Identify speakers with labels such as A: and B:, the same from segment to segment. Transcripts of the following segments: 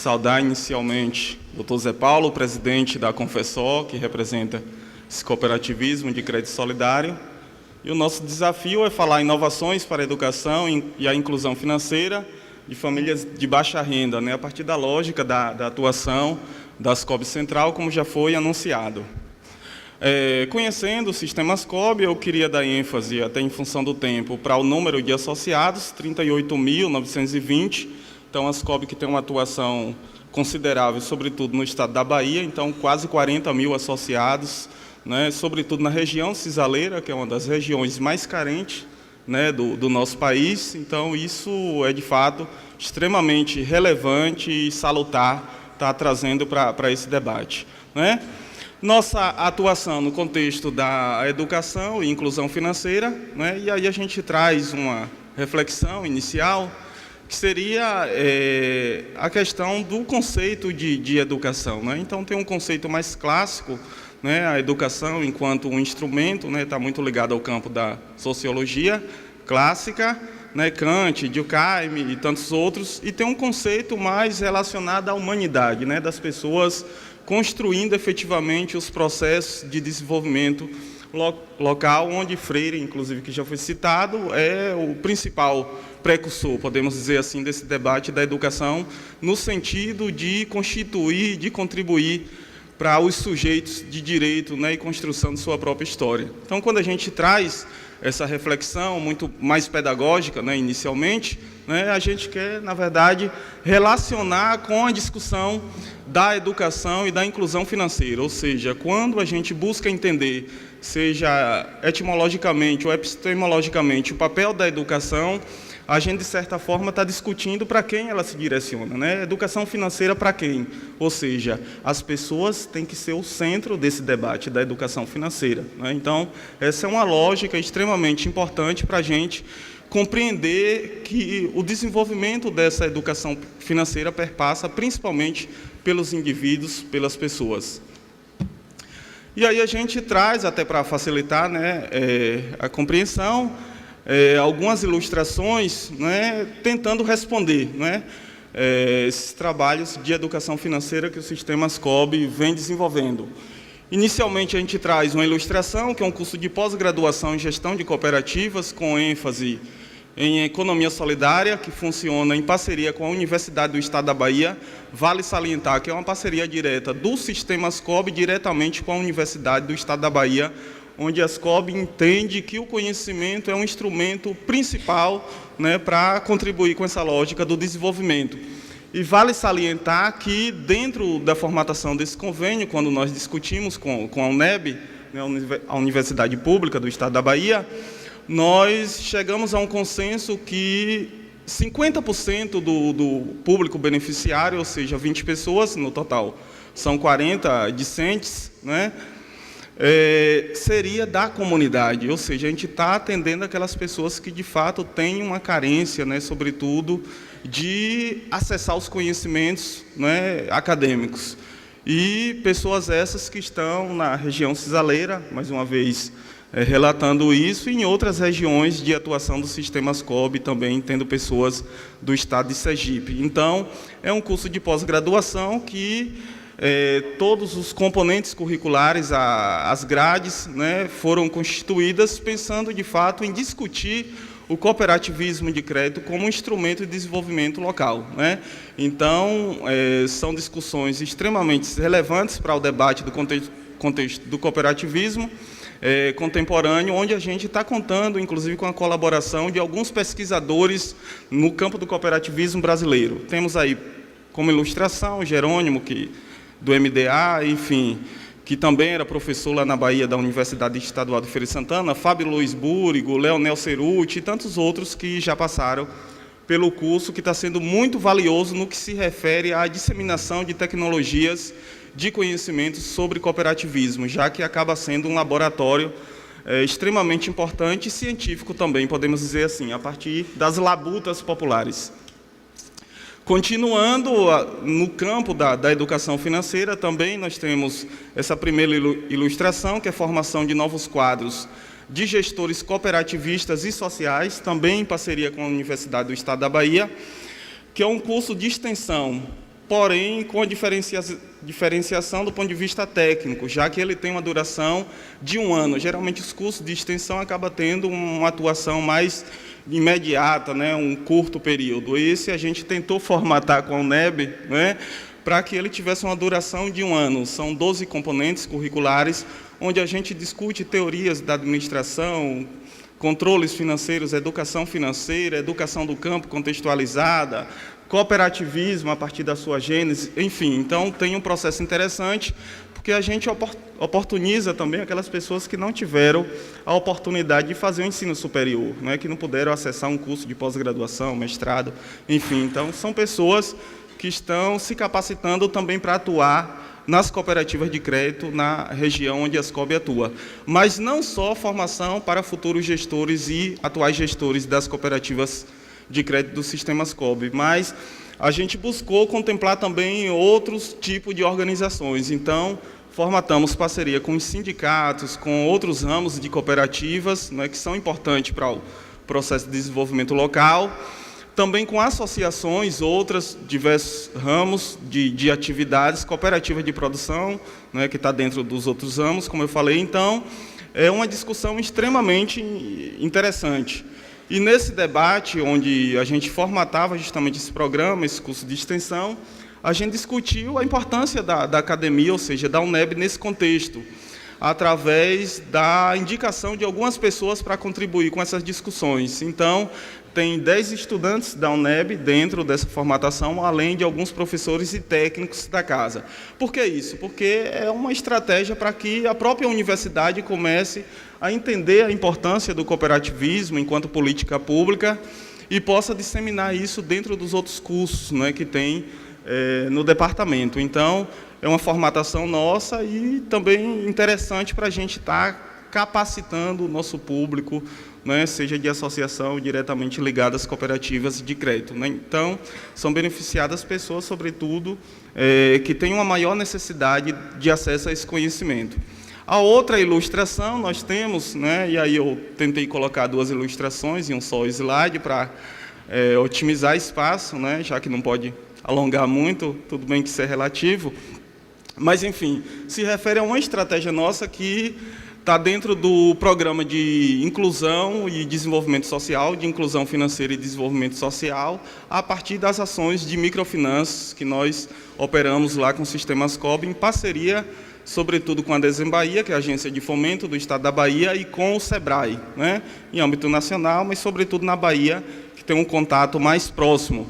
A: saudar inicialmente o Dr. Zé Paulo, presidente da Confessor, que representa esse cooperativismo de crédito solidário. E o nosso desafio é falar inovações para a educação e a inclusão financeira de famílias de baixa renda, né, a partir da lógica da atuação da Ascob Central, como já foi anunciado. Conhecendo o sistema Ascob, eu queria dar ênfase, até em função do tempo, para o número de associados, 38.920. Então, a Ascob que tem uma atuação considerável, sobretudo no estado da Bahia, então quase 40 mil associados, né, sobretudo na região cisaleira, que é uma das regiões mais carentes, né, do nosso país. Então, isso é, de fato, extremamente relevante e salutar estar trazendo para esse debate, né? Nossa atuação no contexto da educação e inclusão financeira, né, e aí a gente traz uma reflexão inicial, que seria a questão do conceito de educação, né? Então, tem um conceito mais clássico, né, a educação enquanto um instrumento, né, está muito ligado ao campo da sociologia clássica, né, Kant, Durkheim e tantos outros, e tem um conceito mais relacionado à humanidade, né, das pessoas construindo efetivamente os processos de desenvolvimento local, onde Freire, inclusive, que já foi citado, é o principal precursor, podemos dizer assim, desse debate da educação, no sentido de constituir, de contribuir para os sujeitos de direito, né, e construção de sua própria história. Então, quando a gente traz essa reflexão muito mais pedagógica, né, inicialmente, né, a gente quer, na verdade, relacionar com a discussão da educação e da inclusão financeira, ou seja, quando a gente busca entender, seja etimologicamente ou epistemologicamente, o papel da educação, a gente, de certa forma, está discutindo para quem ela se direciona, né? Educação financeira para quem? Ou seja, as pessoas têm que ser o centro desse debate da educação financeira, né? Então, essa é uma lógica extremamente importante para a gente compreender que o desenvolvimento dessa educação financeira perpassa principalmente pelos indivíduos, pelas pessoas. E aí a gente traz, até para facilitar, né, a compreensão, algumas ilustrações, né, tentando responder, né, esses trabalhos de educação financeira que o Sistema Ascob vem desenvolvendo. Inicialmente, a gente traz uma ilustração, que é um curso de pós-graduação em gestão de cooperativas, com ênfase em economia solidária, que funciona em parceria com a Universidade do Estado da Bahia. Vale salientar que é uma parceria direta do Sistema Ascob diretamente com a Universidade do Estado da Bahia, onde a Ascob entende que o conhecimento é um instrumento principal, né, para contribuir com essa lógica do desenvolvimento. E vale salientar que, dentro da formatação desse convênio, quando nós discutimos com a UNEB, né, a Universidade Pública do Estado da Bahia, nós chegamos a um consenso que 50% do público beneficiário, ou seja, 20 pessoas no total, são 40 discentes, né, seria da comunidade, ou seja, a gente está atendendo aquelas pessoas que, de fato, têm uma carência, né, sobretudo, de acessar os conhecimentos, né, acadêmicos. E pessoas essas que estão na região cisaleira, mais uma vez, relatando isso, e em outras regiões de atuação do Sistema Ascob, também tendo pessoas do estado de Sergipe. Então, é um curso de pós-graduação que todos os componentes curriculares, as grades, né, foram constituídas pensando, de fato, em discutir o cooperativismo de crédito como um instrumento de desenvolvimento local, né? Então, são discussões extremamente relevantes para o debate do contexto do cooperativismo contemporâneo, onde a gente está contando, inclusive, com a colaboração de alguns pesquisadores no campo do cooperativismo brasileiro. Temos aí, como ilustração, Jerônimo, do MDA, enfim, que também era professor lá na Bahia da Universidade Estadual de Feira de Santana, Fábio Luiz Búrigo, Leonel Ceruti e tantos outros que já passaram pelo curso, que está sendo muito valioso no que se refere à disseminação de tecnologias de conhecimentos sobre cooperativismo, já que acaba sendo um laboratório extremamente importante e científico também, podemos dizer assim, a partir das labutas populares. Continuando no campo da educação financeira, também nós temos essa primeira ilustração, que é a formação de novos quadros de gestores cooperativistas e sociais, também em parceria com a Universidade do Estado da Bahia, que é um curso de extensão porém com a diferenciação do ponto de vista técnico, já que ele tem uma duração de 1 ano. Geralmente os cursos de extensão acabam tendo uma atuação mais imediata, né, um curto período. Esse a gente tentou formatar com a UNEB, né, para que ele tivesse uma duração de 1 ano. São 12 componentes curriculares, onde a gente discute teorias da administração, controles financeiros, educação financeira, educação do campo contextualizada, cooperativismo a partir da sua gênese, enfim. Então, tem um processo interessante, porque a gente oportuniza também aquelas pessoas que não tiveram a oportunidade de fazer o ensino superior, né, que não puderam acessar um curso de pós-graduação, mestrado, enfim. Então, são pessoas que estão se capacitando também para atuar nas cooperativas de crédito na região onde a Ascob atua. Mas não só formação para futuros gestores e atuais gestores das cooperativas de crédito do sistema Ascob, mas a gente buscou contemplar também outros tipos de organizações. Então, formatamos parceria com os sindicatos, com outros ramos de cooperativas, né, que são importantes para o processo de desenvolvimento local, também com associações, outras, diversos ramos de atividades, cooperativas de produção, né, que está dentro dos outros ramos, como eu falei. Então, é uma discussão extremamente interessante. E nesse debate, onde a gente formatava justamente esse programa, esse curso de extensão, a gente discutiu a importância da academia, ou seja, da UNEB nesse contexto, através da indicação de algumas pessoas para contribuir com essas discussões. Então, tem 10 estudantes da UNEB dentro dessa formatação, além de alguns professores e técnicos da casa. Por que isso? Porque é uma estratégia para que a própria universidade comece a entender a importância do cooperativismo enquanto política pública e possa disseminar isso dentro dos outros cursos, né, que tem no departamento. Então, é uma formatação nossa e também interessante para a gente estar capacitando o nosso público, né, seja de associação diretamente ligada às cooperativas de crédito, né? Então, são beneficiadas pessoas, sobretudo, que têm uma maior necessidade de acesso a esse conhecimento. A outra ilustração nós temos, né, e aí eu tentei colocar 2 ilustrações em um só slide para otimizar espaço, né, já que não pode alongar muito, tudo bem que isso é relativo, mas, enfim, se refere a uma estratégia nossa que está dentro do programa de inclusão e desenvolvimento social, de inclusão financeira e desenvolvimento social, a partir das ações de microfinanças que nós operamos lá com o Sistema Ascob, em parceria, sobretudo com a Desembahia, que é a agência de fomento do Estado da Bahia, e com o SEBRAE, né, em âmbito nacional, mas, sobretudo, na Bahia, que tem um contato mais próximo.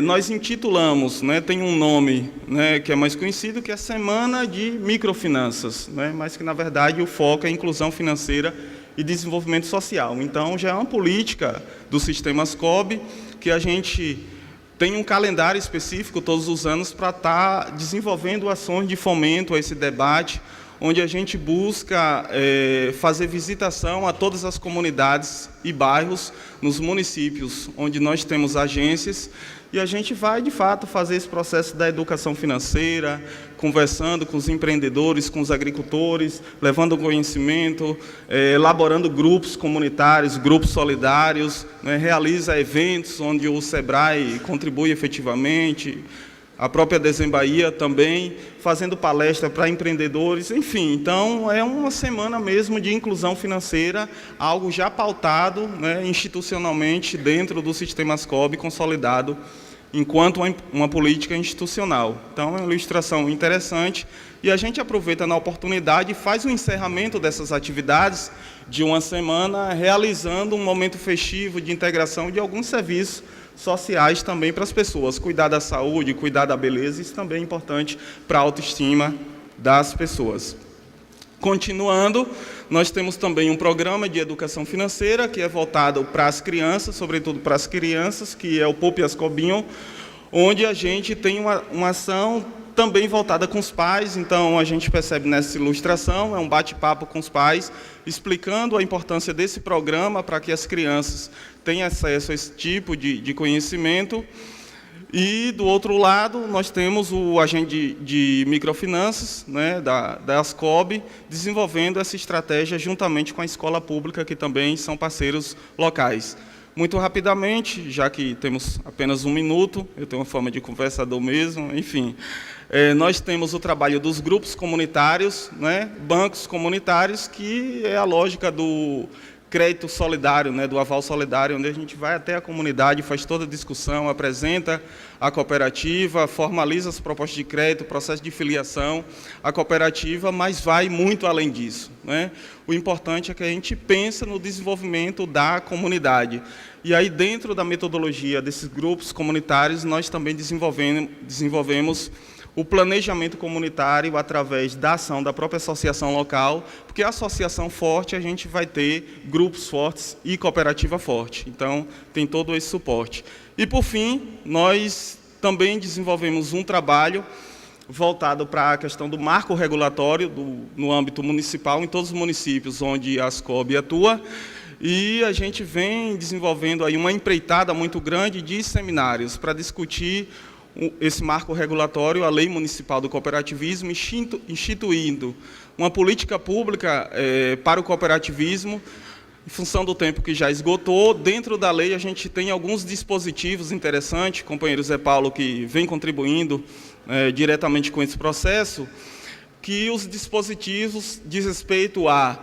A: Nós intitulamos, né, tem um nome, né, que é mais conhecido, que é Semana de Microfinanças, né, mas que, na verdade, o foco é inclusão financeira e desenvolvimento social. Então, já é uma política do Sistema Ascob que a gente tem um calendário específico todos os anos para estar desenvolvendo ações de fomento a esse debate, onde a gente busca fazer visitação a todas as comunidades e bairros nos municípios onde nós temos agências, e a gente vai, de fato, fazer esse processo da educação financeira, conversando com os empreendedores, com os agricultores, levando conhecimento, elaborando grupos comunitários, grupos solidários, né, realiza eventos onde o SEBRAE contribui efetivamente, a própria Desembahia também, fazendo palestra para empreendedores, enfim. Então, é uma semana mesmo de inclusão financeira, algo já pautado, né, institucionalmente dentro do Sistema Ascob, consolidado enquanto uma política institucional. Então, é uma ilustração interessante e a gente aproveita na oportunidade e faz o encerramento dessas atividades de uma semana, realizando um momento festivo de integração de alguns serviços sociais também para as pessoas. Cuidar da saúde, cuidar da beleza, isso também é importante para a autoestima das pessoas. Continuando, nós temos também um programa de educação financeira que é voltado para as crianças, sobretudo para as crianças, que é o Poupe Ascobinho, onde a gente tem uma ação também voltada com os pais. Então, a gente percebe nessa ilustração, é um bate-papo com os pais, explicando a importância desse programa para que as crianças tenham acesso a esse tipo de conhecimento. E, do outro lado, nós temos o agente de microfinanças, né, da Ascob, desenvolvendo essa estratégia juntamente com a escola pública, que também são parceiros locais. Muito rapidamente, já que temos apenas 1 minuto, eu tenho uma forma de conversador mesmo, enfim. Nós temos o trabalho dos grupos comunitários, né, bancos comunitários, que é a lógica do crédito solidário, né, do aval solidário, onde a gente vai até a comunidade, faz toda a discussão, apresenta a cooperativa, formaliza as propostas de crédito, processo de filiação, a cooperativa, mas vai muito além disso, né? O importante é que a gente pensa no desenvolvimento da comunidade. E aí, dentro da metodologia desses grupos comunitários, nós também desenvolvemos o planejamento comunitário através da ação da própria associação local, porque a associação forte, a gente vai ter grupos fortes e cooperativa forte. Então, tem todo esse suporte. E, por fim, nós também desenvolvemos um trabalho voltado para a questão do marco regulatório no âmbito municipal, em todos os municípios onde a Ascob atua, e a gente vem desenvolvendo aí uma empreitada muito grande de seminários para discutir esse marco regulatório, a Lei Municipal do Cooperativismo, instituindo uma política pública para o cooperativismo. Em função do tempo que já esgotou, dentro da lei a gente tem alguns dispositivos interessantes, companheiro Zé Paulo, que vem contribuindo diretamente com esse processo, que os dispositivos diz respeito a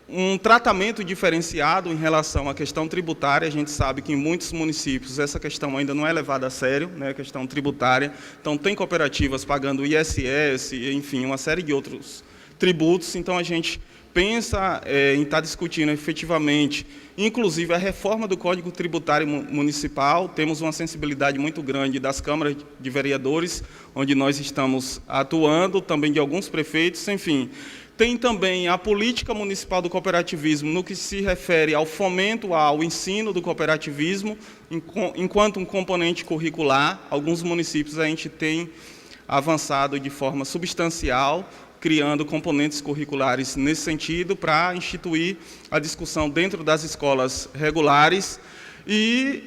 A: um tratamento diferenciado em relação à questão tributária. A gente sabe que em muitos municípios essa questão ainda não é levada a sério, né, a questão tributária. Então, tem cooperativas pagando ISS, enfim, uma série de outros tributos. Então, a gente pensa em estar discutindo efetivamente, inclusive, a reforma do Código Tributário Municipal. Temos uma sensibilidade muito grande das câmaras de vereadores, onde nós estamos atuando, também de alguns prefeitos, enfim. Tem também a política municipal do cooperativismo, no que se refere ao fomento ao ensino do cooperativismo, enquanto um componente curricular. Alguns municípios a gente tem avançado de forma substancial, criando componentes curriculares nesse sentido, para instituir a discussão dentro das escolas regulares e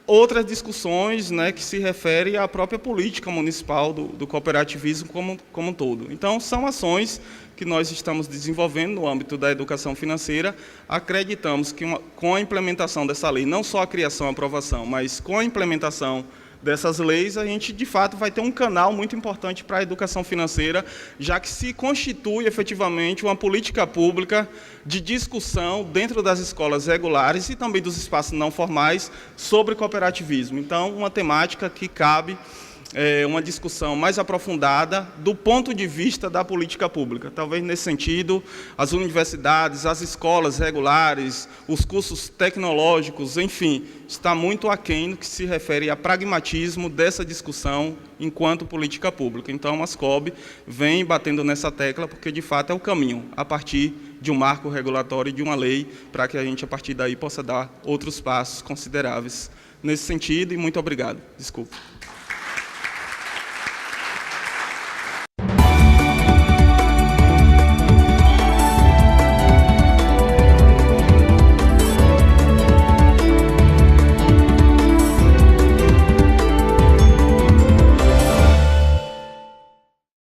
A: outras discussões, né, que se referem à própria política municipal do cooperativismo como um todo. Então, são ações que nós estamos desenvolvendo no âmbito da educação financeira. Acreditamos que com a implementação dessa lei, não só a criação e a aprovação, mas com a implementação dessas leis, a gente, de fato, vai ter um canal muito importante para a educação financeira, já que se constitui, efetivamente, uma política pública de discussão dentro das escolas regulares e também dos espaços não formais sobre cooperativismo. Então, uma temática que cabe uma discussão mais aprofundada do ponto de vista da política pública. Talvez, nesse sentido, as universidades, as escolas regulares, os cursos tecnológicos, enfim, está muito aquém no que se refere a pragmatismo dessa discussão enquanto política pública. Então, a Ascob vem batendo nessa tecla, porque, de fato, é o caminho, a partir de um marco regulatório e de uma lei, para que a gente, a partir daí, possa dar outros passos consideráveis nesse sentido. E muito obrigado. Desculpa.